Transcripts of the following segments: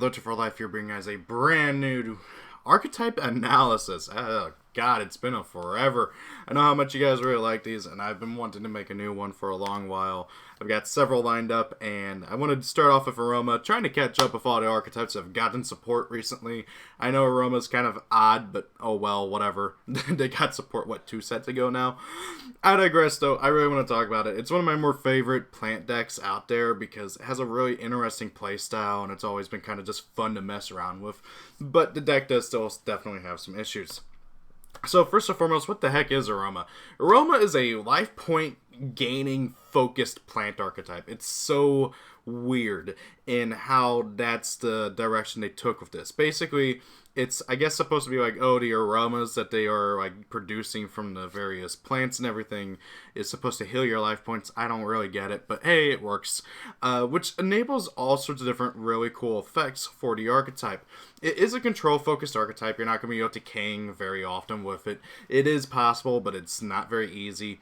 Loader for Life here, bringing you guys a brand new archetype analysis. Oh god, it's been a forever. I know how much you guys really like these, and I've been wanting to make a new one for a long while. I've got several lined up, and I wanted to start off with Aroma, trying to catch up with all the archetypes that have gotten support recently. I know Aroma's kind of odd, but oh well, whatever. They got support, what, 2 sets ago now? I digress, though. I really want to talk about it. It's one of my more favorite plant decks out there because it has a really interesting playstyle, and it's always been kind of just fun to mess around with. But the deck does still definitely have some issues. So first and foremost, what the heck is Aroma? Aroma is a life point gaining focused plant archetype. It's so weird in how that's the direction they took with this. Basically, it's, I guess, supposed to be like, oh, the aromas that they are like producing from the various plants and everything is supposed to heal your life points. I don't really get it, but hey, it works. Which enables all sorts of different really cool effects for the archetype. It is a control-focused archetype. You're not going to be decaying very often with it. It is possible, but it's not very easy.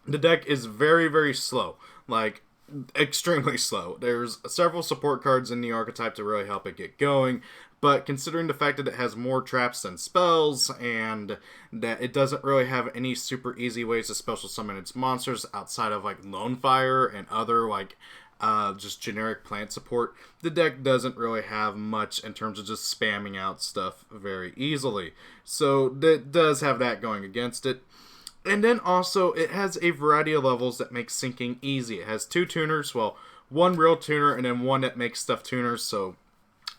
The deck is very, very slow. Like, extremely slow. There's several support cards in the archetype to really help it get going, but considering the fact that it has more traps than spells, and that it doesn't really have any super easy ways to special summon its monsters outside of like Lone Fire and other like just generic plant support, the deck doesn't really have much in terms of just spamming out stuff very easily. So that does have that going against it. And then also, it has a variety of levels that make syncing easy. It has 2 tuners, well, 1 real tuner and then 1 that makes stuff tuners, so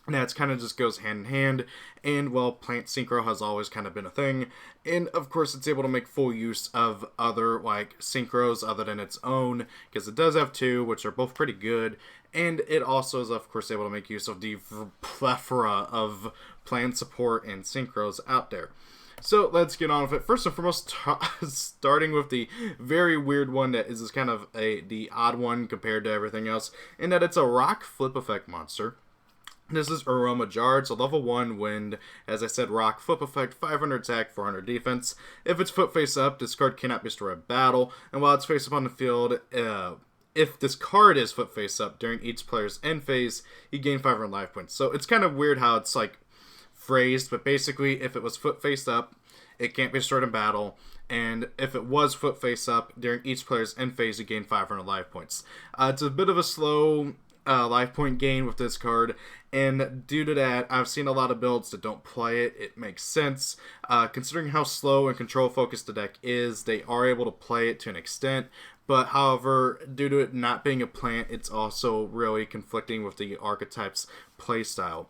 that's kind of just goes hand in hand. And, well, plant synchro has always kind of been a thing. And, of course, it's able to make full use of other, like, synchros other than its own, because it does have 2, which are both pretty good. And it also is, of course, able to make use of the plethora of plant support and synchros out there. So let's get on with it. First and foremost, starting with the very weird one that is kind of the odd one compared to everything else, in that it's a rock flip effect monster. This is Aroma Jar. It's a level 1 wind. As I said, rock flip effect, 500 attack, 400 defense. If it's foot face up, this card cannot be destroyed in battle. And while it's face up on the field, if this card is foot face up during each player's end phase, you gain 500 life points. So it's kind of weird how it's like phrased, but basically if it was foot face up, it can't be destroyed in battle, and if it was foot face up during each player's end phase, you gain 500 life points. It's a bit of a slow life point gain with this card, and due to that, I've seen a lot of builds that don't play it. It makes sense. Considering how slow and control focused the deck is, they are able to play it to an extent. But however, due to it not being a plant, it's also really conflicting with the archetype's playstyle.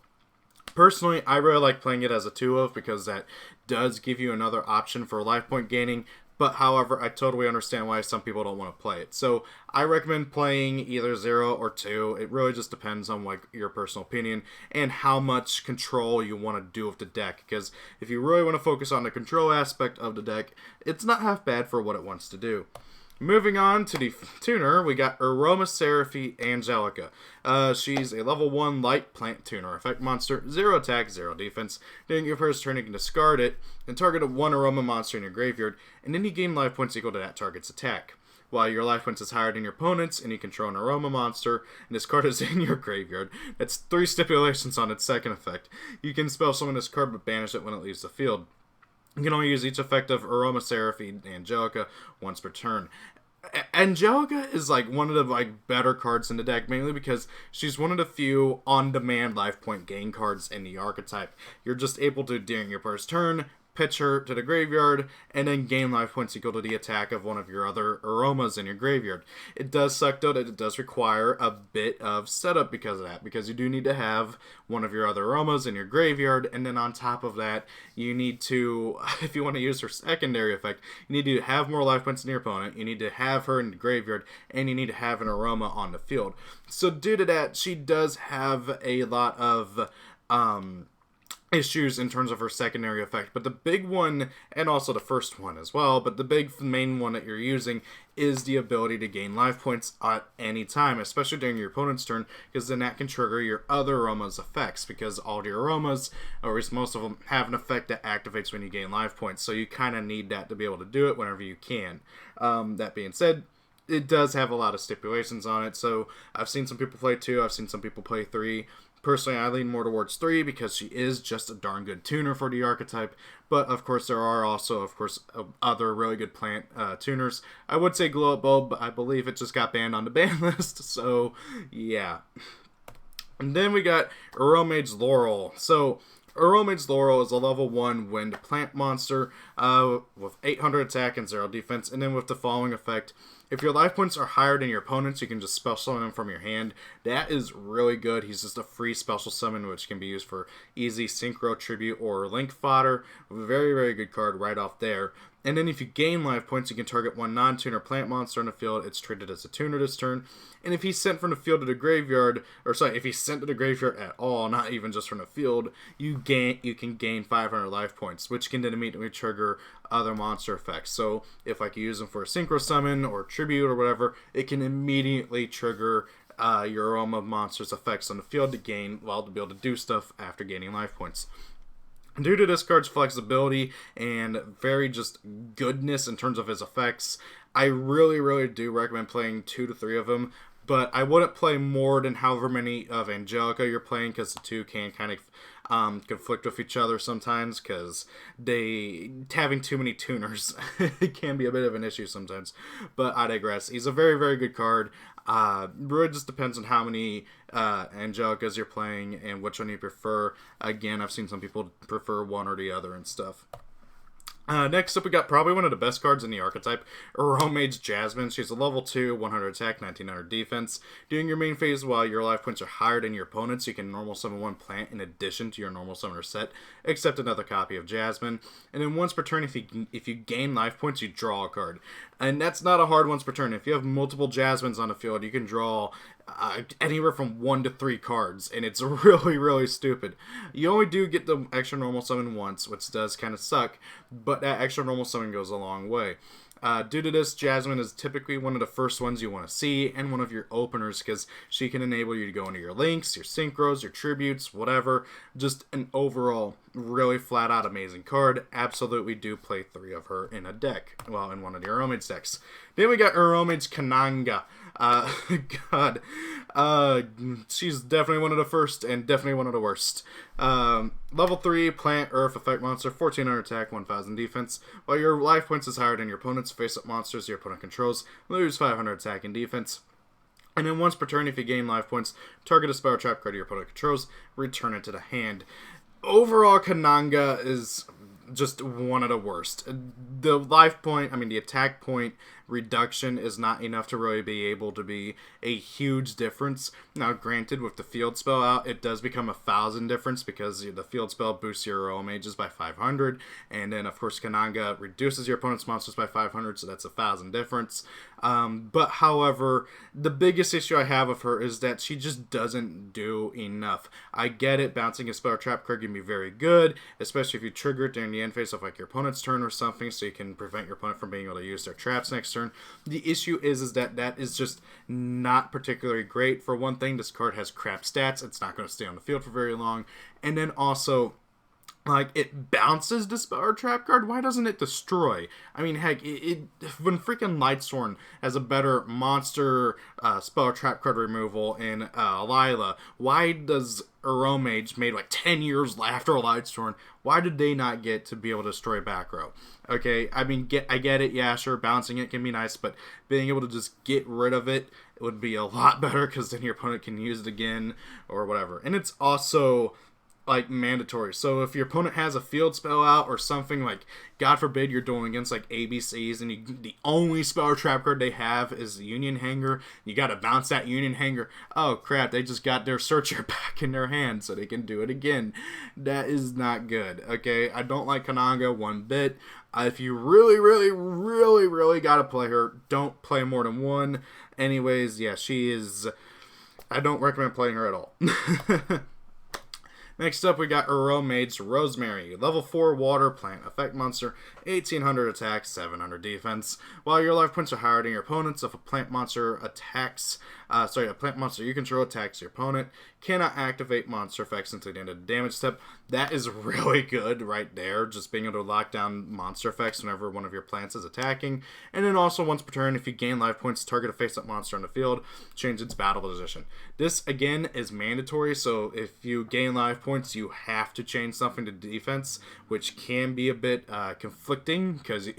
Personally, I really like playing it as a 2-of because that does give you another option for life point gaining. But however, I totally understand why some people don't want to play it. So I recommend playing either 0 or 2. It really just depends on like your personal opinion and how much control you want to do with the deck. Because if you really want to focus on the control aspect of the deck, it's not half bad for what it wants to do. Moving on to the tuner, we got Aroma Angelica. She's a level 1 light plant tuner. Effect monster, 0 attack, 0 defense. During your first turn, you can discard it and target 1 Aroma monster in your graveyard, and then you gain life points equal to that target's attack. While your life points is higher than your opponent's, and you control an Aroma monster, and this card is in your graveyard. That's 3 stipulations on its second effect. You can spell summon this card, but banish it when it leaves the field. You can only use each effect of Aroma Angelica once per turn. Angelica is like one of the like better cards in the deck, mainly because she's one of the few on-demand life point gain cards in the archetype. You're just able to, during your first turn, pitch her to the graveyard, and then gain life points equal to the attack of one of your other aromas in your graveyard. It does suck, though, that it does require a bit of setup because of that, because you do need to have one of your other aromas in your graveyard, and then on top of that, you need to, if you want to use her secondary effect, you need to have more life points than your opponent, you need to have her in the graveyard, and you need to have an aroma on the field. So due to that, she does have a lot of issues in terms of her secondary effect, but the big one, and also the first one as well, but the big main one that you're using is the ability to gain life points at any time, especially during your opponent's turn, because then that can trigger your other aromas effects, because all your aromas, or at least most of them, have an effect that activates when you gain life points, so you kind of need that to be able to do it whenever you can. That being said, it does have a lot of stipulations on it, so I've seen some people play 2, I've seen some people play 3. Personally, I lean more towards 3 because she is just a darn good tuner for the archetype. But, of course, there are also, of course, other really good plant tuners. I would say Glow Up Bulb, but I believe it just got banned on the ban list. So, yeah. And then we got Aroma's Laurel. So, Aroma's Laurel is a level 1 wind plant monster with 800 attack and 0 defense. And then with the following effect: if your life points are higher than your opponent's, you can just special summon him from your hand. That is really good. He's just a free special summon, which can be used for easy Synchro, Tribute, or Link fodder. Very, very good card right off there. And then if you gain life points, you can target one non-tuner plant monster in the field. It's treated as a tuner this turn. And if he's sent from the field to the graveyard, or sorry, if he's sent to the graveyard at all, not even just from the field, you can gain 500 life points, which can then immediately trigger other monster effects. So if like you use them for a Synchro Summon or Tribute or whatever, it can immediately trigger your Aroma monster's effects on the field to be able to do stuff after gaining life points. Due to this card's flexibility and very just goodness in terms of his effects, I really, really do recommend playing 2 to 3 of them. But I wouldn't play more than however many of Angelica you're playing, because the two can kind of conflict with each other sometimes, because having too many tuners it can be a bit of an issue sometimes. But I digress. He's a very, very good card. Really just depends on how many Angelicas you're playing and which one you prefer. Again, I've seen some people prefer one or the other and stuff. Next up, we got probably one of the best cards in the archetype, Aroma's Jasmine. She's a level 2, 100 attack, 1900 defense. During your main phase, while your life points are higher than your opponent's, you can normal summon one plant in addition to your normal summoner set, except another copy of Jasmine. And then once per turn, if you gain life points, you draw a card. And that's not a hard once per turn. If you have multiple Jasmines on the field, you can draw anywhere from 1 to 3 cards, and it's really, really stupid. You only do get the extra normal summon once, which does kind of suck, but that extra normal summon goes a long way. Due to this, Jasmine is typically one of the first ones you want to see, and one of your openers, because she can enable you to go into your links, your synchros, your tributes, whatever. Just an overall really flat out amazing card. Absolutely do play 3 of her in a deck, well, in one of the Aroma's decks. Then we got Aroma's Kananga. God, she's definitely one of the first and definitely one of the worst. Level 3 plant earth effect monster, 1400 attack, 1000 defense. While your life points is higher than your opponent's, face-up monsters your opponent controls lose 500 attack and defense. And then once per turn, if you gain life points, target a spell trap card your opponent controls, return it to the hand. Overall, Kananga is just one of the worst. The the attack point reduction is not enough to really be able to be a huge difference. Now, granted, with the field spell out, it does become 1,000 difference, because the field spell boosts your Aroma mages by 500, and then, of course, Kananga reduces your opponent's monsters by 500, so that's 1,000 difference. But, however, the biggest issue I have with her is that she just doesn't do enough. I get it, bouncing a spell trap card can be very good, especially if you trigger it during the end phase of like your opponent's turn or something, so you can prevent your opponent from being able to use their traps next turn. The issue is that is just not particularly great. For one thing, this card has crap stats. It's not going to stay on the field for very long. And then also, like, it bounces the spell trap card. Why doesn't it destroy? I mean, heck, when freaking Lightsworn has a better monster spell trap card removal in Lila, why does Aromage, made like 10 years after Lightsworn, why did they not get to be able to destroy back row? Okay, I mean, I get it, yeah, sure, bouncing it can be nice, but being able to just get rid of it would be a lot better, because then your opponent can use it again, or whatever. And it's also like mandatory. So if your opponent has a field spell out or something, like God forbid you're dueling against like ABCs and the only spell trap card they have is the Union Hanger, you got to bounce that Union Hanger. Oh crap, they just got their Searcher back in their hand so they can do it again. That is not good. Okay, I don't like Kananga one bit. If you really, really, really, really got to play her, don't play more than one. Anyways, yeah, she is... I don't recommend playing her at all. Next up, we got Aroma's Rosemary. Level 4 water plant effect monster, 1800 attack, 700 defense. While your life points are higher than your opponent's, if a plant monster a plant monster you control attacks your opponent, cannot activate monster effects until the end of the damage step. That is really good right there, just being able to lock down monster effects whenever one of your plants is attacking. And then also, once per turn, if you gain life points, target a face-up monster on the field, change its battle position. This, again, is mandatory, so if you gain life points, you have to change something to defense, which can be a bit conflicting, because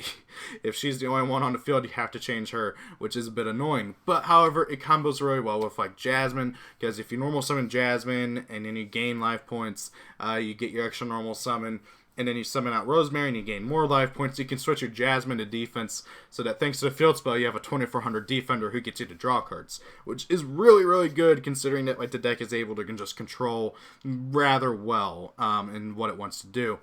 if she's the only one on the field, you have to change her, which is a bit annoying. But, however, it combos really well with, like, Jasmine, because if you normal summon Jasmine, and then you gain life points, you get your extra normal summon, and then you summon out Rosemary and you gain more life points. You can switch your Jasmine to defense, so that thanks to the field spell, you have a 2400 defender who gets you to draw cards, which is really, really good considering that, like, the deck is able to just control rather well in what it wants to do.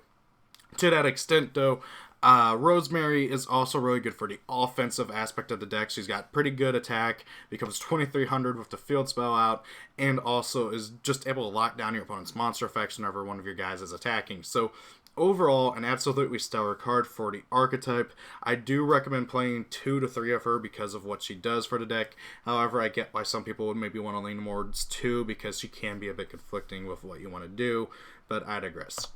To that extent, though, Rosemary is also really good for the offensive aspect of the deck. She's got pretty good attack, becomes 2300 with the field spell out, and also is just able to lock down your opponent's monster effects whenever one of your guys is attacking. So, overall, an absolutely stellar card for the Archetype. I do recommend playing 2 to 3 of her because of what she does for the deck. However, I get why some people would maybe want to lean towards 2 because she can be a bit conflicting with what you want to do, but I digress.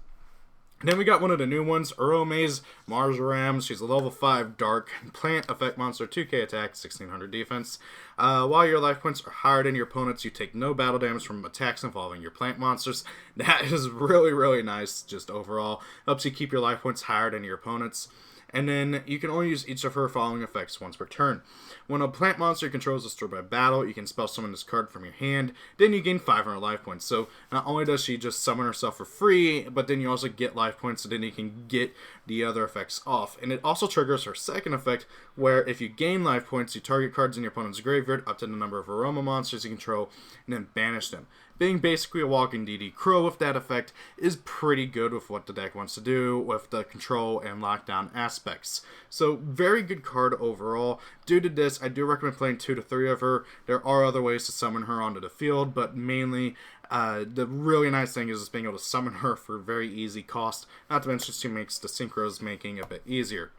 Then we got one of the new ones, Aroma's Marjoram. She's a level 5 dark plant effect monster, 2k attack, 1600 defense. While your life points are higher than your opponent's, you take no battle damage from attacks involving your plant monsters. That is really, really nice, just overall. Helps you keep your life points higher than your opponent's. And then you can only use each of her following effects once per turn. When a plant monster controls is destroyed by battle, you can spell summon this card from your hand. Then you gain 500 life points. So not only does she just summon herself for free, but then you also get life points, so then you can get the other effects off. And it also triggers her second effect, where if you gain life points, you target cards in your opponent's graveyard up to the number of Aroma monsters you control, and then banish them. Being basically a walking DD Crow with that effect is pretty good with what the deck wants to do with the control and lockdown aspects. So, very good card overall. Due to this, I do recommend playing 2 to 3 of her. There are other ways to summon her onto the field, but mainly the really nice thing is just being able to summon her for very easy cost. Not to mention she makes the synchros making a bit easier.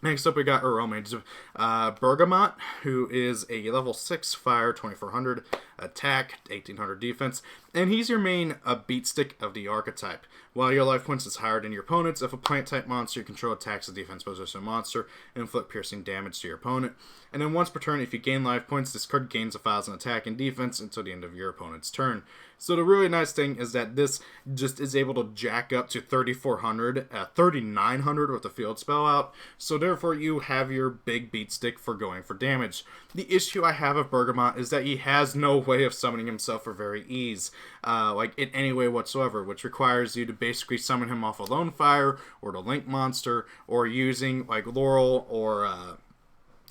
Next up, we got Aroma's Bergamot, who is a level 6 fire, 2400 attack, 1800 defense, and he's your main beat stick of the Archetype. While your life points is higher than your opponent's, if a plant-type monster you control attacks a defense position monster, inflict piercing damage to your opponent. And then once per turn, if you gain life points, this card gains 1,000 attack and defense until the end of your opponent's turn. So the really nice thing is that this just is able to jack up to 3,400, 3,900 with the field spell out. So therefore, you have your big beat stick for going for damage. The issue I have with Bergamot is that he has no way of summoning himself for very ease, like in any way whatsoever, which requires you to basically summon him off a Lone Fire or the Link monster, or using like Laurel or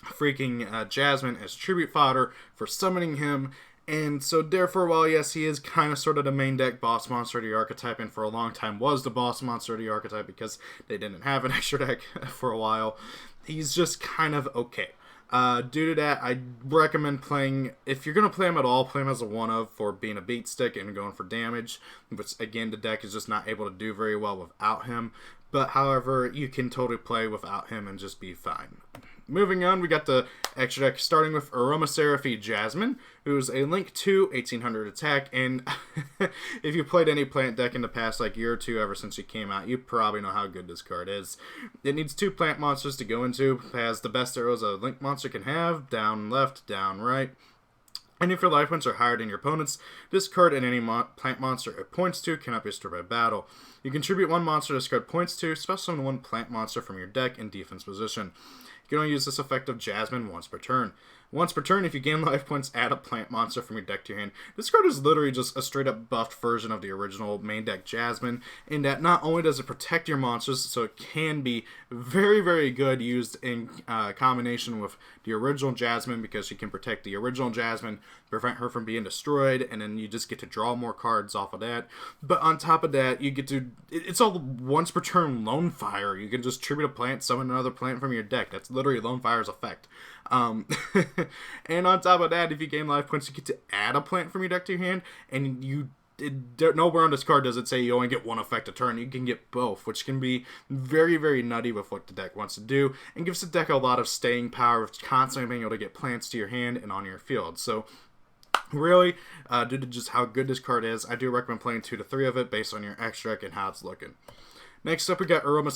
freaking Jasmine as tribute fodder for summoning him. And so therefore, while yes, he is kind of sort of the main deck boss monster of the Archetype, and for a long time was the boss monster of the Archetype because they didn't have an extra deck for a while, he's just kind of okay. Due to that, I recommend playing, if you're going to play him at all, play him as a one-of for being a beat stick and going for damage, which again, the deck is just not able to do very well without him. But however, you can totally play without him and just be fine. Moving on, we got the extra deck starting with Aroma Jasmine, who's a Link 2, 1800 attack, and if you played any plant deck in the past like year or two ever since she came out, you probably know how good this card is. It needs 2 plant monsters to go into, has the best arrows a Link monster can have, down left, down right. And if your life points are higher than your opponent's, discard any plant monster it points to cannot be destroyed by battle. You contribute 1 monster discard points to, special summon 1 plant monster from your deck in defense position. You can only use this effect of Jasmine once per turn. Once per turn, if you gain life points, add a plant monster from your deck to your hand. This card is literally just a straight up buffed version of the original main deck Jasmine, in that not only does it protect your monsters, so it can be very, very good used in combination with the original Jasmine, because she can protect the original Jasmine, prevent her from being destroyed, and then you just get to draw more cards off of that. But on top of that, you get to, it's all once per turn Lone Fire. You can just tribute a plant, summon another plant from your deck. That's literally Lone Fire's effect. And on top of that, if you gain life points, you get to add a plant from your deck to your hand, and you nowhere on this card does it say you only get one effect a turn. You can get both, which can be very, very nutty with what the deck wants to do, and gives the deck a lot of staying power of constantly being able to get plants to your hand and on your field. So really, due to just how good this card is, I do recommend playing 2 to 3 of it based on your extra deck and how it's looking. Next up, we got Aroma,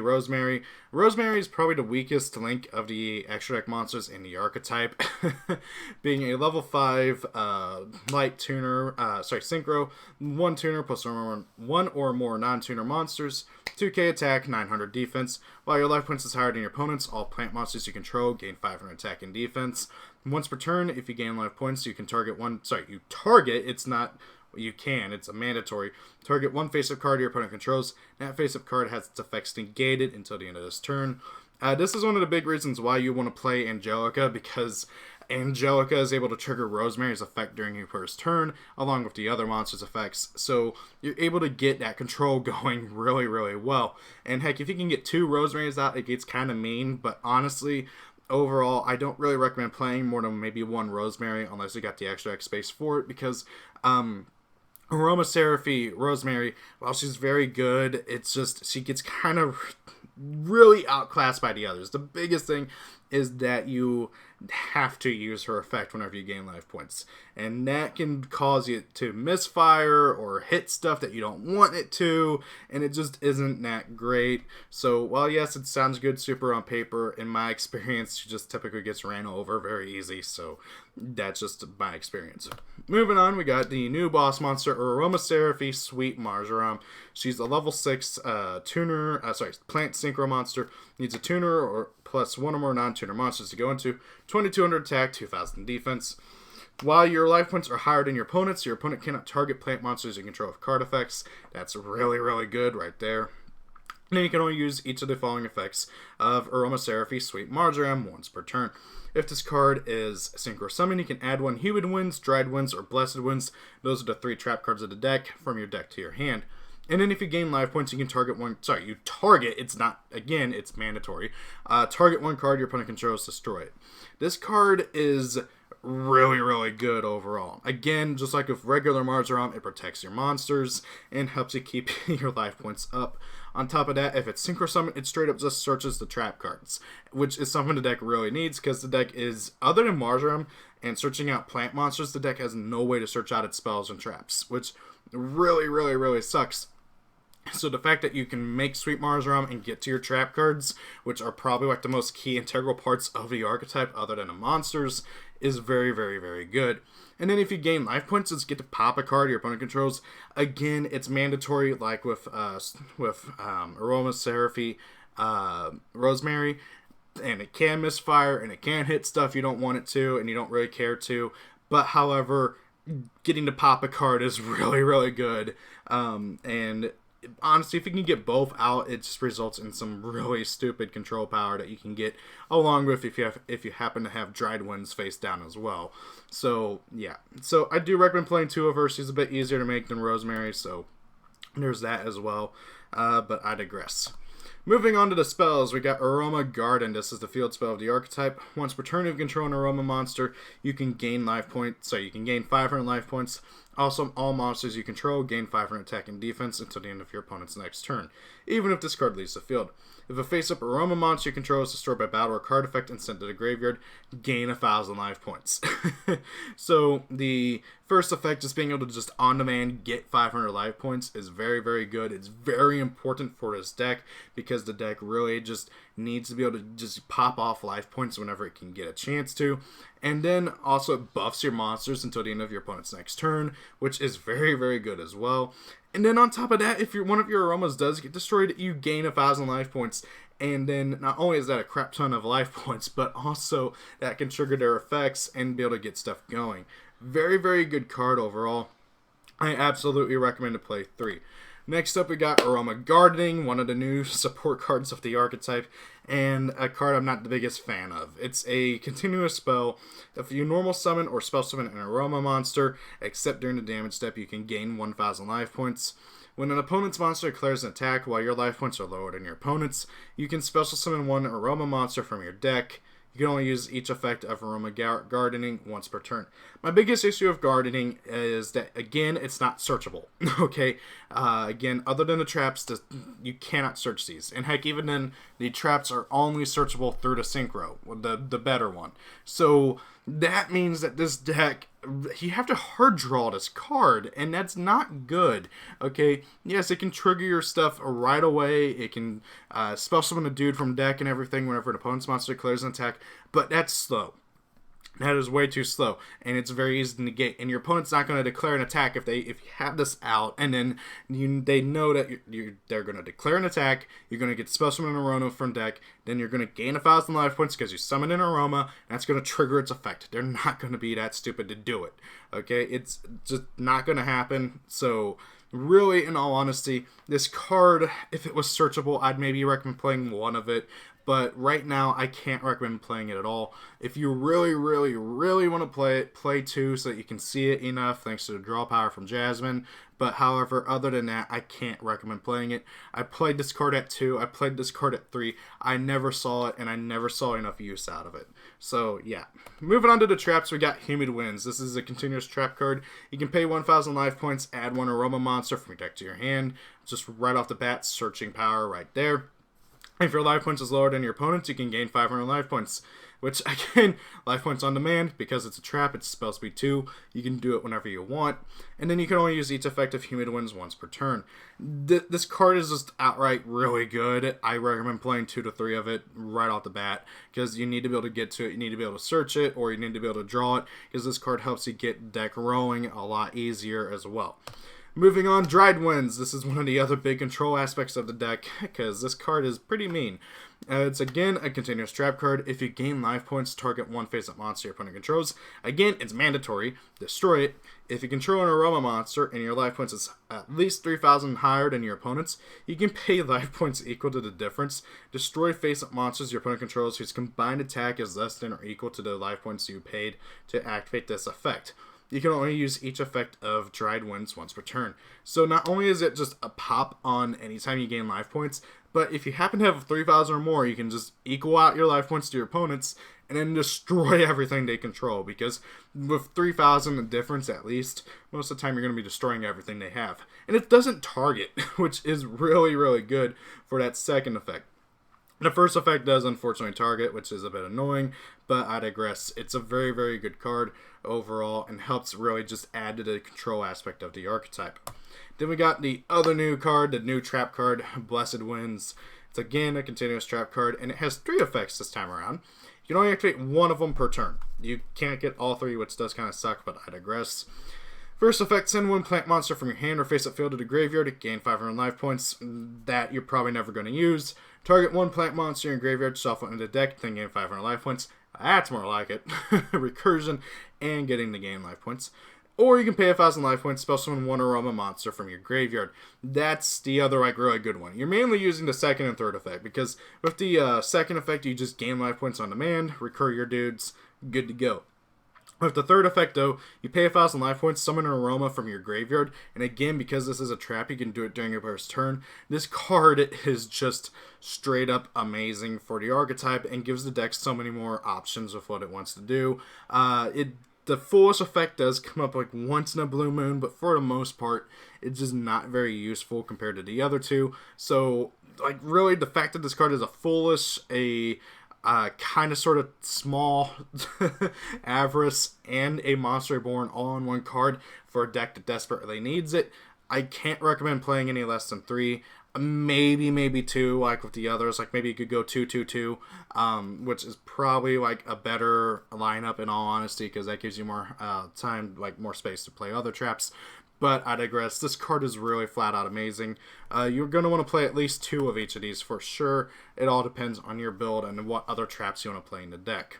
Rosemary. Rosemary is probably the weakest link of the extra deck monsters in the Archetype. Being a level 5 light tuner, synchro, 1 tuner plus 1 or more non-tuner monsters, 2k attack, 900 defense. While your life points is higher than your opponent's, all plant monsters you control gain 500 attack and defense. Once per turn, if you gain life points, you can target it's a mandatory. Target one face-up card your opponent controls. That face-up card has its effects negated until the end of this turn. This is one of the big reasons why you want to play Angelica, because Angelica is able to trigger Rosemary's effect during your first turn, along with the other monster's effects. So you're able to get that control going really, really well. And heck, if you can get 2 Rosemary's out, it gets kind of mean, but honestly, overall, I don't really recommend playing more than maybe 1 Rosemary unless you got the extra X space for it, because Aroma, Rosemary, while she's very good, it's just she gets kind of really outclassed by the others. The biggest thing is that you have to use her effect whenever you gain life points, and that can cause you to misfire or hit stuff that you don't want it to, and it just isn't that great. So while yes, it sounds good super on paper, in my experience she just typically gets ran over very easy, so that's just my experience. Moving on, we got the new boss monster, Aroma, Sweet Marjoram. She's a level 6 tuner, plant synchro monster. Needs a tuner or plus 1 or more non-tuner monsters to go into. 2200 attack, 2000 defense. While your life points are higher than your opponent's, your opponent cannot target plant monsters you control with card effects. That's really, really good right there. And then you can only use each of the following effects of Aroma, Sweet Marjoram once per turn. If this card is Synchro Summon, you can add 1 Humid Winds, Dried Winds, or Blessed Winds. Those are the 3 trap cards of the deck from your deck to your hand. And then if you gain life points, you can target it's mandatory. Target 1 card your opponent controls, destroy it. This card is really, really good overall. Again, just like with regular Marjoram, it protects your monsters and helps you keep your life points up. On top of that, if it's Synchro Summon, it straight up just searches the trap cards, which is something the deck really needs, because the deck is, other than Marjoram and searching out plant monsters, the deck has no way to search out its spells and traps, which really, really, really sucks. So the fact that you can make Sweet Marjoram and get to your trap cards, which are probably like the most key integral parts of the Archetype other than the monsters, is very, very, very good. And then if you gain life points, just get to pop a card your opponent controls. Again, it's mandatory, like with Aroma, Rosemary, and it can misfire, and it can hit stuff you don't want it to, and you don't really care to. But however, getting to pop a card is really, really good. And honestly, if you can get both out, it just results in some really stupid control power that you can get, along with if you happen to have Dried Winds face down as well. So yeah, so I do recommend playing 2 of her. She's a bit easier to make than Rosemary, so there's that as well. But I digress. Moving on to the spells, we got Aroma Garden. This is the field spell of the Archetype. Once per turn, if you control an Aroma monster, you can gain life points. So you can gain 500 life points. Also, all monsters you control gain 500 attack and defense until the end of your opponent's next turn, even if this card leaves the field. If a face-up Aroma monster you control is destroyed by battle or card effect and sent to the graveyard, gain 1,000 life points. So the first effect, just being able to just on-demand get 500 life points, is very, very good. It's very important for this deck, because the deck really just needs to be able to just pop off life points whenever it can get a chance to. And then also it buffs your monsters until the end of your opponent's next turn, which is very, very good as well. And then on top of that, if one of your Aromas does get destroyed, you gain 1,000 life points. And then not only is that a crap ton of life points, but also that can trigger their effects and be able to get stuff going. Very, very good card overall. I absolutely recommend to play 3. Next up, we got Aroma Gardening, one of the new support cards of the Archetype, and a card I'm not the biggest fan of. It's a continuous spell. If you normal summon or spell summon an Aroma monster, except during the damage step, you can gain 1,000 life points. When an opponent's monster declares an attack while your life points are lower than your opponent's, you can special summon 1 Aroma monster from your deck. You can only use each effect of Aroma Gardening once per turn. My biggest issue of Gardening is that, again, it's not searchable. Okay? Again, other than the traps, you cannot search these. And heck, even then, the traps are only searchable through the Synchro, the better one. So that means that this deck, you have to hard draw this card, and that's not good. Okay, yes, it can trigger your stuff right away. It can spell summon a dude from deck and everything whenever an opponent's monster declares an attack, but that's slow. That is way too slow, and it's very easy to negate. And your opponent's not going to declare an attack if you have this out, and then they know that they're going to declare an attack. You're going to get Spell Summon Aroma from deck. Then you're going to gain 1,000 life points because you summon an Aroma, and that's going to trigger its effect. They're not going to be that stupid to do it. Okay, it's just not going to happen. So really, in all honesty, this card, if it was searchable, I'd maybe recommend playing one of it. But right now, I can't recommend playing it at all. If you really, really, really want to play it, play 2 so that you can see it enough, thanks to the draw power from Jasmine. But however, other than that, I can't recommend playing it. I played this card at 2, I played this card at 3. I never saw it, and I never saw enough use out of it. So, yeah. Moving on to the traps, we got Humid Winds. This is a continuous trap card. You can pay 1,000 life points, add 1 Aroma monster from your deck to your hand. Just right off the bat, searching power right there. If your life points is lower than your opponent's, you can gain 500 life points. Which, again, life points on demand, because it's a trap, it's spell speed 2. You can do it whenever you want. And then you can only use each effect of Humid Winds once per turn. This card is just outright really good. I recommend playing 2 to 3 of it right off the bat, because you need to be able to get to it, you need to be able to search it, or you need to be able to draw it, because this card helps you get deck rolling a lot easier as well. Moving on, Dried Winds. This is one of the other big control aspects of the deck, because this card is pretty mean. It's, again, a continuous trap card. If you gain life points, target one face-up monster your opponent controls. Again, it's mandatory. Destroy it. If you control an Aroma monster and your life points is at least 3,000 higher than your opponent's, you can pay life points equal to the difference. Destroy face-up monsters your opponent controls whose combined attack is less than or equal to the life points you paid to activate this effect. You can only use each effect of Dried Winds once per turn. So not only is it just a pop on anytime you gain life points, but if you happen to have 3,000 or more, you can just equal out your life points to your opponents and then destroy everything they control. Because with 3,000 the difference at least, most of the time you're going to be destroying everything they have. And it doesn't target, which is really, really good for that second effect. The first effect does unfortunately target, which is a bit annoying, but I digress. It's a very, very good card overall and helps really just add to the control aspect of the archetype. Then we got the other new card, the new trap card, Blessed Winds. It's again a continuous trap card, and it has 3 effects this time around. You can only activate 1 of them per turn. You can't get all 3, which does kind of suck, but I digress. First effect, send 1 plant monster from your hand or face-up field to the graveyard to gain 500 life points. That you're probably never going to use. Target 1 plant monster in your graveyard, shuffle into the deck, then gain 500 life points. That's more like it. Recursion and getting the gain life points. Or you can pay 1,000 life points, spell summon 1 Aroma monster from your graveyard. That's the other really good one. You're mainly using the second and third effect, because with the second effect, you just gain life points on demand, recur your dudes, good to go. With the third effect, though, you pay 1,000 life points, summon an Aroma from your graveyard, and again, because this is a trap, you can do it during your player's turn. This card is just straight up amazing for the archetype and gives the deck so many more options with what it wants to do. The fullest effect does come up like once in a blue moon, but for the most part, it's just not very useful compared to the other 2. So, like, really, the fact that this card is a foolish, kind of sort of small Avarice, and a Monster Reborn all in one card for a deck that desperately needs it, I can't recommend playing any less than 3. Maybe 2, like with the others. Like maybe you could go 2-2-2, which is probably like a better lineup in all honesty, because that gives you more time, like more space to play other traps. But I digress. This card is really flat out amazing. You're going to want to play at least 2 of each of these for sure. It all depends on your build and what other traps you want to play in the deck.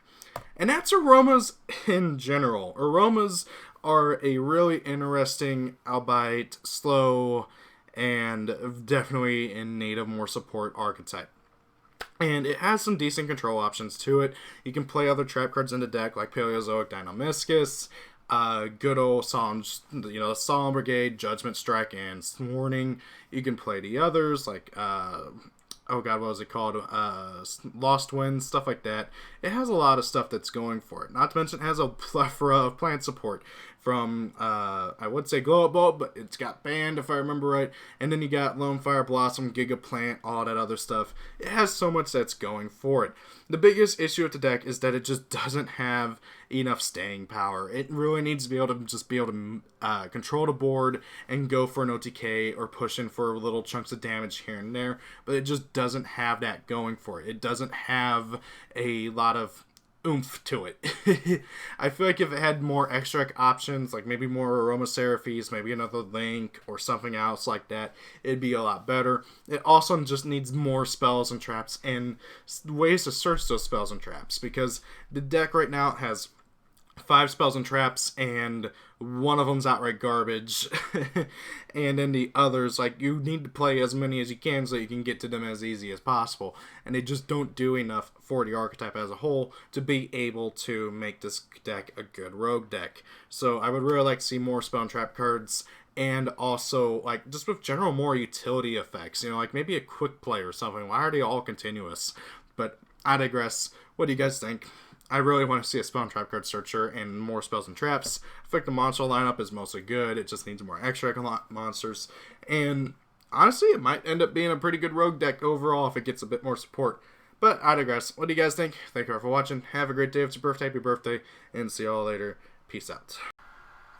And that's Aromas in general. Aromas are a really interesting, albeit slow, and definitely in need of more support archetype. And it has some decent control options to it. You can play other trap cards in the deck, like Paleozoic Dynamiscus, good old Solemn, Solemn Brigade, Judgment Strike, and Warning. You can play the others, like oh god, what was it called? Lost Winds, stuff like that. It has a lot of stuff that's going for it. Not to mention it has a plethora of plant support from, I would say Glow Up Bulb, but it's got Band, if I remember right. And then you got Lone Fire Blossom, Giga Plant, all that other stuff. It has so much that's going for it. The biggest issue with the deck is that it just doesn't have enough staying power. It really needs to be able to control the board and go for an OTK or push in for little chunks of damage here and there, but it just doesn't have that going for it. It doesn't have a lot of oomph to it. I feel like if it had more extract options, like maybe more Aroma Seraphies, maybe another Link or something else like that, it'd be a lot better. It also just needs more spells and traps and ways to search those spells and traps, because the deck right now has 5 spells and traps, and one of them's outright garbage. And then the others, like, you need to play as many as you can so you can get to them as easy as possible. And they just don't do enough for the archetype as a whole to be able to make this deck a good rogue deck. So I would really like to see more spell and trap cards, and also, like, just with general more utility effects. You know, like maybe a quick play or something. Why are they all continuous? But I digress. What do you guys think? I really want to see a spell and trap card searcher and more spells and traps. I feel like the monster lineup is mostly good. It just needs more extra monsters. And honestly, it might end up being a pretty good rogue deck overall if it gets a bit more support. But I digress. What do you guys think? Thank you all for watching. Have a great day. If it's your birthday, happy birthday. And see you all later. Peace out.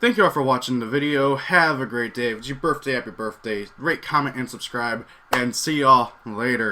Thank you all for watching the video. Have a great day. If it's your birthday, happy birthday. Rate, comment, and subscribe. And see y'all later.